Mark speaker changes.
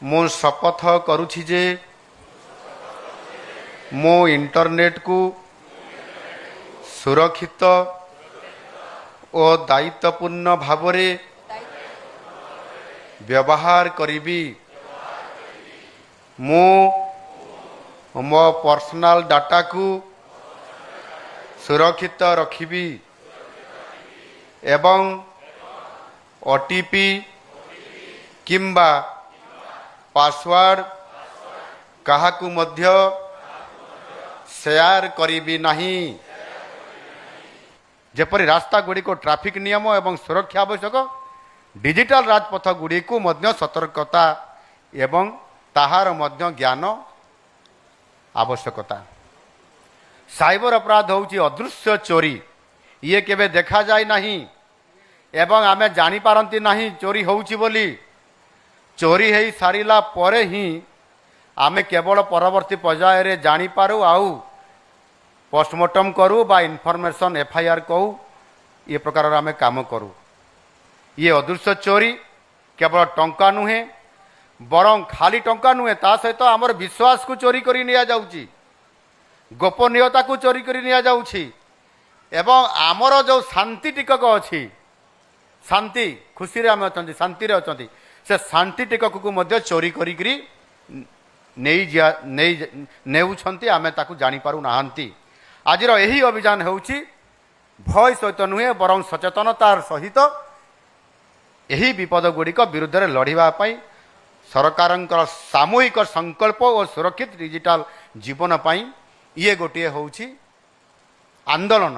Speaker 1: ମୁଁ ଶପଥ କରୁଛି ଯେ ମୁଁ ଇଣ୍ଟରନେଟକୁ ସୁରକ୍ଷିତ ଓ ଦାୟିତ୍ୱପୂର୍ଣ୍ଣ ଭାବରେ ବ୍ୟବହାର କରିବି। ମୁଁ ମୋ ପର୍ସନାଲ ଡାଟାକୁ ସୁରକ୍ଷିତ ରଖିବି ଏବଂ OTP କିମ୍ବା ପାସୱାର୍ଡ କାହାକୁ ମଧ୍ୟ ସେୟାର କରିବି ନାହିଁ। ଯେପରି ରାସ୍ତା ଗୁଡ଼ିକ ଟ୍ରାଫିକ ନିୟମ ଏବଂ ସୁରକ୍ଷା ଆବଶ୍ୟକ, ଡିଜିଟାଲ ରାଜପଥ ଗୁଡ଼ିକୁ ମଧ୍ୟ ସତର୍କତା ଏବଂ ତାହାର ମଧ୍ୟ ଜ୍ଞାନ ଆବଶ୍ୟକତା। ସାଇବର ଅପରାଧ ହେଉଛି ଅଦୃଶ୍ୟ ଚୋରି। ଇଏ କେବେ ଦେଖାଯାଏ ନାହିଁ ଏବଂ ଆମେ ଜାଣିପାରନ୍ତି ନାହିଁ ଚୋରି ହେଉଛି ବୋଲି। ଚୋରି ହେଇ ସାରିଲା ପରେ ହିଁ ଆମେ କେବଳ ପରବର୍ତ୍ତୀ ପର୍ଯ୍ୟାୟରେ ଜାଣିପାରୁ, ଆଉ ପୋଷ୍ଟମର୍ଟମ କରୁ ବା ଇନଫର୍ମେସନ୍ FIR କହୁ, ଏ ପ୍ରକାରର ଆମେ କାମ କରୁ। ଇଏ ଅଦୃଶ୍ୟ ଚୋରି କେବଳ ଟଙ୍କା ନୁହେଁ, ବରଂ ଖାଲି ଟଙ୍କା ନୁହେଁ, ତା ସହିତ ଆମର ବିଶ୍ୱାସକୁ ଚୋରି କରି ନିଆଯାଉଛି, ଗୋପନୀୟତାକୁ ଚୋରି କରି ନିଆଯାଉଛି ଏବଂ ଆମର ଯେଉଁ ଶାନ୍ତି ଟିକକ ଅଛି, ଶାନ୍ତି, ଖୁସିରେ ଆମେ ଅଛନ୍ତି, ଶାନ୍ତିରେ ଅଛନ୍ତି, ସେ ଶାନ୍ତି ଟିକକକୁ ମଧ୍ୟ ଚୋରି କରିକିରି ନେଉଛନ୍ତି, ଆମେ ତାକୁ ଜାଣିପାରୁନାହାନ୍ତି। ଆଜିର ଏହି ଅଭିଯାନ ହେଉଛି ଭୟ ସହିତ ନୁହେଁ, ବରଂ ସଚେତନତାର ସହିତ ଏହି ବିପଦ ଗୁଡ଼ିକ ବିରୁଦ୍ଧରେ ଲଢ଼ିବା ପାଇଁ ସରକାରଙ୍କର ସାମୂହିକ ସଂକଳ୍ପ ଓ ସୁରକ୍ଷିତ ଡିଜିଟାଲ ଜୀବନ ପାଇଁ ଇଏ ଗୋଟିଏ ହେଉଛି ଆନ୍ଦୋଳନ।